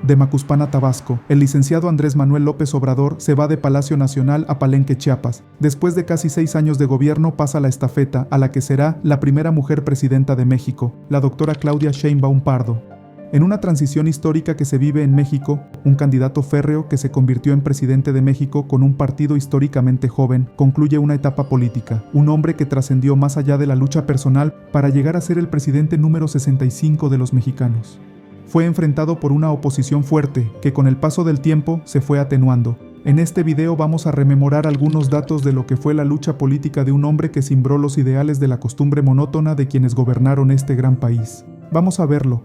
De Macuspana, Tabasco, el licenciado Andrés Manuel López Obrador se va de Palacio Nacional a Palenque, Chiapas. Después de casi 6 años de gobierno pasa la estafeta a la que será la primera mujer presidenta de México, la doctora Claudia Sheinbaum Pardo. En una transición histórica que se vive en México, un candidato férreo que se convirtió en presidente de México con un partido históricamente joven, concluye una etapa política, un hombre que trascendió más allá de la lucha personal para llegar a ser el presidente número 65 de los mexicanos. Fue enfrentado por una oposición fuerte que con el paso del tiempo se fue atenuando. En este video vamos a rememorar algunos datos de lo que fue la lucha política de un hombre que cimbró los ideales de la costumbre monótona de quienes gobernaron este gran país. Vamos a verlo.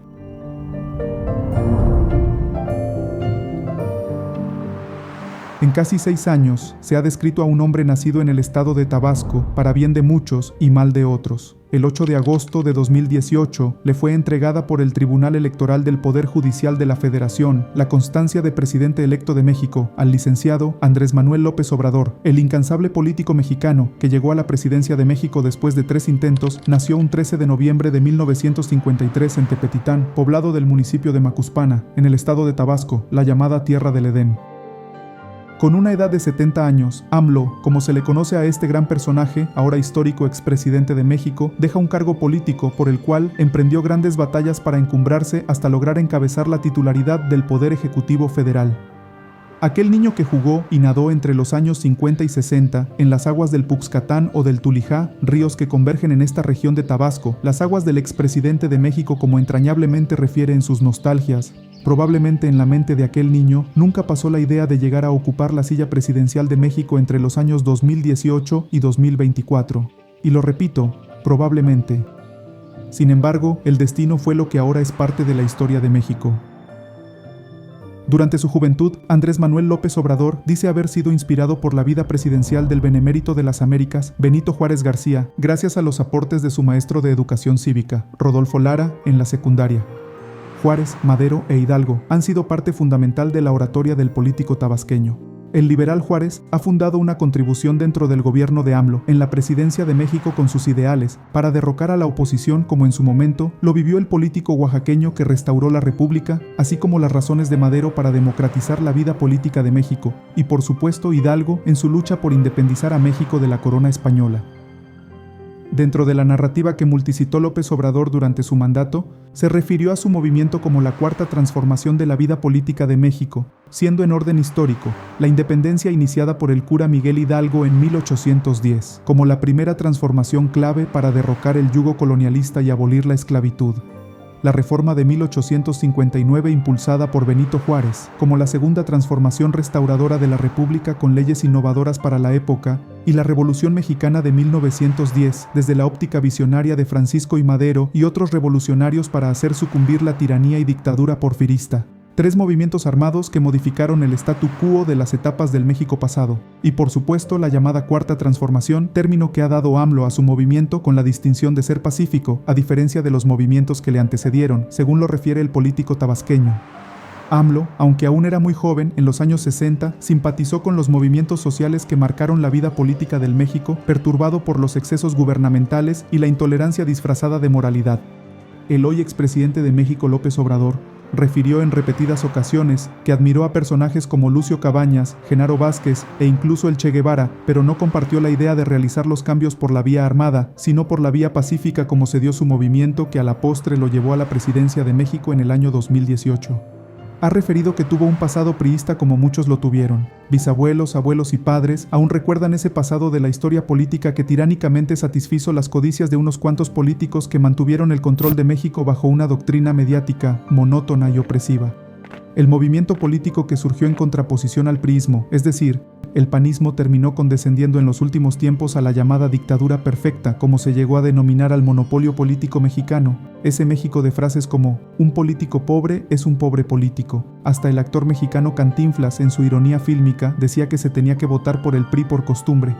En casi 6 años se ha descrito a un hombre nacido en el estado de Tabasco para bien de muchos y mal de otros. El 8 de agosto de 2018 le fue entregada por el Tribunal Electoral del Poder Judicial de la Federación la constancia de presidente electo de México al licenciado Andrés Manuel López Obrador. El incansable político mexicano que llegó a la presidencia de México después de 3 intentos nació un 13 de noviembre de 1953 en Tepetitán, poblado del municipio de Macuspana, en el estado de Tabasco, la llamada Tierra del Edén. Con una edad de 70 años, AMLO, como se le conoce a este gran personaje, ahora histórico expresidente de México, deja un cargo político por el cual emprendió grandes batallas para encumbrarse hasta lograr encabezar la titularidad del Poder Ejecutivo Federal. Aquel niño que jugó y nadó entre los años 50 y 60 en las aguas del Puxcatán o del Tulijá, ríos que convergen en esta región de Tabasco, las aguas del expresidente de México, como entrañablemente refiere en sus nostalgias. Probablemente en la mente de aquel niño nunca pasó la idea de llegar a ocupar la silla presidencial de México entre los años 2018 y 2024. Y lo repito, probablemente. Sin embargo, el destino fue lo que ahora es parte de la historia de México. Durante su juventud, Andrés Manuel López Obrador dice haber sido inspirado por la vida presidencial del benemérito de las Américas, Benito Juárez García, gracias a los aportes de su maestro de educación cívica, Rodolfo Lara, en la secundaria. Juárez, Madero e Hidalgo han sido parte fundamental de la oratoria del político tabasqueño. El liberal Juárez ha fundado una contribución dentro del gobierno de AMLO en la presidencia de México con sus ideales para derrocar a la oposición, como en su momento lo vivió el político oaxaqueño que restauró la República, así como las razones de Madero para democratizar la vida política de México, y por supuesto Hidalgo en su lucha por independizar a México de la corona española. Dentro de la narrativa que multicitó López Obrador durante su mandato, se refirió a su movimiento como la cuarta transformación de la vida política de México, siendo en orden histórico, la independencia iniciada por el cura Miguel Hidalgo en 1810, como la primera transformación clave para derrocar el yugo colonialista y abolir la esclavitud. La reforma de 1859 impulsada por Benito Juárez, como la segunda transformación restauradora de la República con leyes innovadoras para la época, y la Revolución Mexicana de 1910, desde la óptica visionaria de Francisco I. Madero y otros revolucionarios para hacer sucumbir la tiranía y dictadura porfirista. 3 movimientos armados que modificaron el statu quo de las etapas del México pasado, y por supuesto la llamada Cuarta Transformación, término que ha dado AMLO a su movimiento con la distinción de ser pacífico, a diferencia de los movimientos que le antecedieron, según lo refiere el político tabasqueño. AMLO, aunque aún era muy joven, en los años 60, simpatizó con los movimientos sociales que marcaron la vida política del México, perturbado por los excesos gubernamentales y la intolerancia disfrazada de moralidad. El hoy expresidente de México, López Obrador, refirió en repetidas ocasiones que admiró a personajes como Lucio Cabañas, Genaro Vázquez e incluso el Che Guevara, pero no compartió la idea de realizar los cambios por la vía armada, sino por la vía pacífica como se dio su movimiento que a la postre lo llevó a la presidencia de México en el año 2018. Ha referido que tuvo un pasado priista como muchos lo tuvieron. Bisabuelos, abuelos y padres aún recuerdan ese pasado de la historia política que tiránicamente satisfizo las codicias de unos cuantos políticos que mantuvieron el control de México bajo una doctrina mediática, monótona y opresiva. El movimiento político que surgió en contraposición al priismo, es decir, el panismo, terminó condescendiendo en los últimos tiempos a la llamada dictadura perfecta, como se llegó a denominar al monopolio político mexicano, ese México de frases como un político pobre es un pobre político. Hasta el actor mexicano Cantinflas, en su ironía fílmica, decía que se tenía que votar por el PRI por costumbre.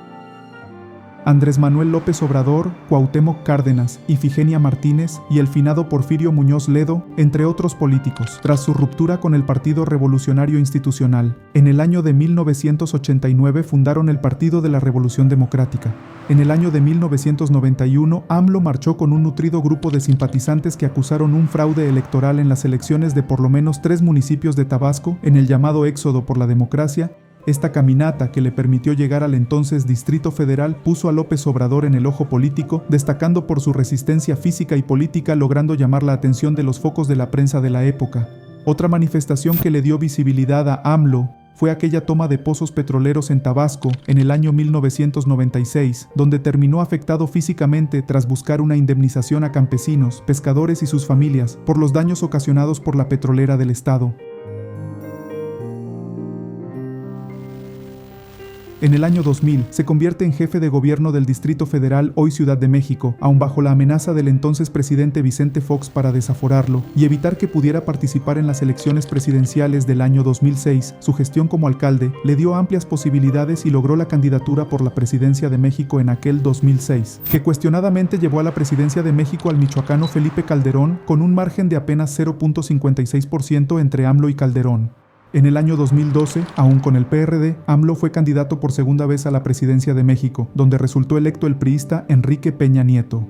Andrés Manuel López Obrador, Cuauhtémoc Cárdenas, Ifigenia Martínez y el finado Porfirio Muñoz Ledo, entre otros políticos, tras su ruptura con el Partido Revolucionario Institucional. En el año de 1989 fundaron el Partido de la Revolución Democrática. En el año de 1991, AMLO marchó con un nutrido grupo de simpatizantes que acusaron un fraude electoral en las elecciones de por lo menos 3 municipios de Tabasco en el llamado Éxodo por la Democracia. Esta caminata, que le permitió llegar al entonces Distrito Federal, puso a López Obrador en el ojo político, destacando por su resistencia física y política, logrando llamar la atención de los focos de la prensa de la época. Otra manifestación que le dio visibilidad a AMLO fue aquella toma de pozos petroleros en Tabasco en el año 1996, donde terminó afectado físicamente tras buscar una indemnización a campesinos, pescadores y sus familias por los daños ocasionados por la petrolera del estado. En el año 2000, se convierte en jefe de gobierno del Distrito Federal, hoy Ciudad de México, aun bajo la amenaza del entonces presidente Vicente Fox para desaforarlo y evitar que pudiera participar en las elecciones presidenciales del año 2006. Su gestión como alcalde le dio amplias posibilidades y logró la candidatura por la presidencia de México en aquel 2006, que cuestionadamente llevó a la presidencia de México al michoacano Felipe Calderón con un margen de apenas 0.56% entre AMLO y Calderón. En el año 2012, aún con el PRD, AMLO fue candidato por segunda vez a la presidencia de México, donde resultó electo el priista Enrique Peña Nieto.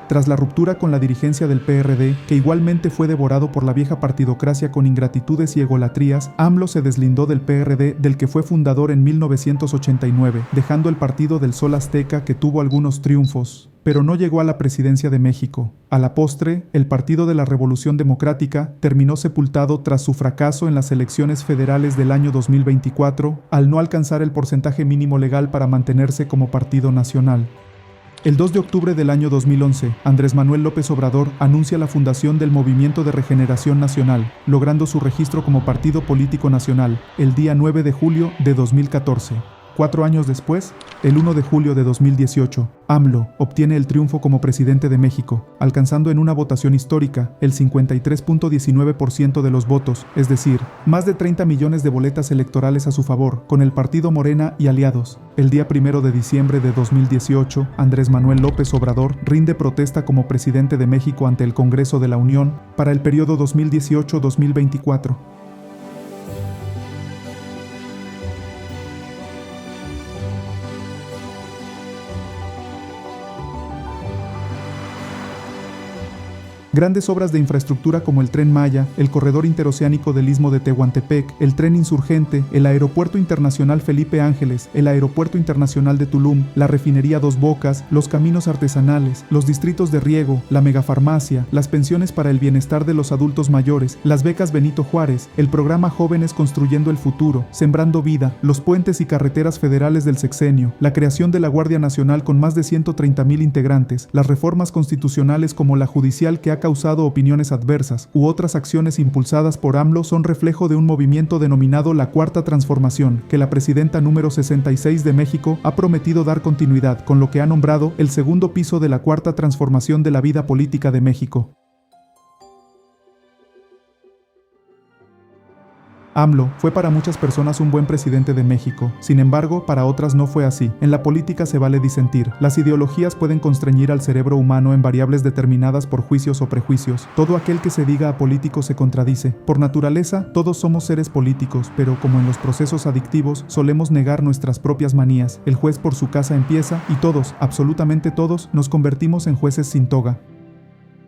Tras la ruptura con la dirigencia del PRD, que igualmente fue devorado por la vieja partidocracia con ingratitudes y egolatrías, AMLO se deslindó del PRD, del que fue fundador en 1989, dejando el Partido del Sol Azteca, que tuvo algunos triunfos, pero no llegó a la presidencia de México. A la postre, el Partido de la Revolución Democrática terminó sepultado tras su fracaso en las elecciones federales del año 2024, al no alcanzar el porcentaje mínimo legal para mantenerse como partido nacional. El 2 de octubre del año 2011, Andrés Manuel López Obrador anuncia la fundación del Movimiento de Regeneración Nacional, logrando su registro como partido político nacional el día 9 de julio de 2014. 4 años después, el 1 de julio de 2018, AMLO obtiene el triunfo como presidente de México, alcanzando en una votación histórica el 53.19% de los votos, es decir, más de 30 millones de boletas electorales a su favor, con el partido Morena y aliados. El día 1 de diciembre de 2018, Andrés Manuel López Obrador rinde protesta como presidente de México ante el Congreso de la Unión para el periodo 2018-2024. Grandes obras de infraestructura como el Tren Maya, el corredor interoceánico del Istmo de Tehuantepec, el Tren Insurgente, el Aeropuerto Internacional Felipe Ángeles, el Aeropuerto Internacional de Tulum, la Refinería Dos Bocas, los caminos artesanales, los distritos de riego, la megafarmacia, las pensiones para el bienestar de los adultos mayores, las becas Benito Juárez, el programa Jóvenes Construyendo el Futuro, Sembrando Vida, los puentes y carreteras federales del sexenio, la creación de la Guardia Nacional con más de 130,000 integrantes, las reformas constitucionales como la judicial que ha causado opiniones adversas, u otras acciones impulsadas por AMLO son reflejo de un movimiento denominado la Cuarta Transformación, que la presidenta número 66 de México ha prometido dar continuidad, con lo que ha nombrado el segundo piso de la Cuarta Transformación de la vida política de México. AMLO fue para muchas personas un buen presidente de México, sin embargo, para otras no fue así. En la política se vale disentir. Las ideologías pueden constreñir al cerebro humano en variables determinadas por juicios o prejuicios. Todo aquel que se diga apolítico se contradice. Por naturaleza, todos somos seres políticos, pero como en los procesos adictivos, solemos negar nuestras propias manías. El juez por su casa empieza y todos, absolutamente todos, nos convertimos en jueces sin toga.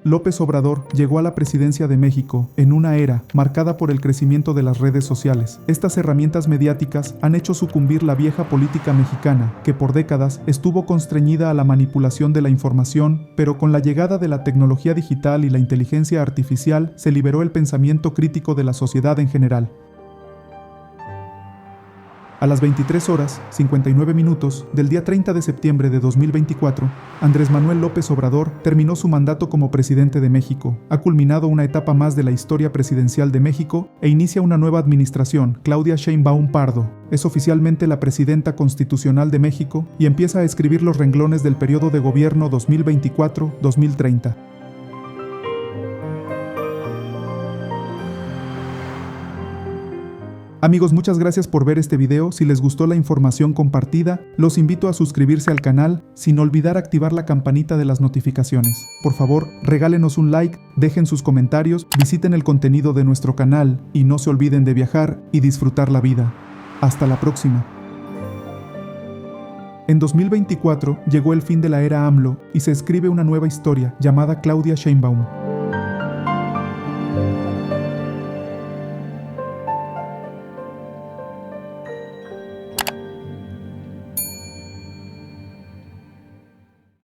López Obrador llegó a la presidencia de México en una era marcada por el crecimiento de las redes sociales. Estas herramientas mediáticas han hecho sucumbir la vieja política mexicana, que por décadas estuvo constreñida a la manipulación de la información, pero con la llegada de la tecnología digital y la inteligencia artificial se liberó el pensamiento crítico de la sociedad en general. A las 23 horas, 59 minutos del día 30 de septiembre de 2024, Andrés Manuel López Obrador terminó su mandato como presidente de México. Ha culminado una etapa más de la historia presidencial de México e inicia una nueva administración, Claudia Sheinbaum Pardo. Es oficialmente la presidenta constitucional de México y empieza a escribir los renglones del periodo de gobierno 2024-2030. Amigos, muchas gracias por ver este video. Si les gustó la información compartida, los invito a suscribirse al canal sin olvidar activar la campanita de las notificaciones. Por favor, regálenos un like, dejen sus comentarios, visiten el contenido de nuestro canal y no se olviden de viajar y disfrutar la vida. Hasta la próxima. En 2024 llegó el fin de la era AMLO y se escribe una nueva historia llamada Claudia Sheinbaum.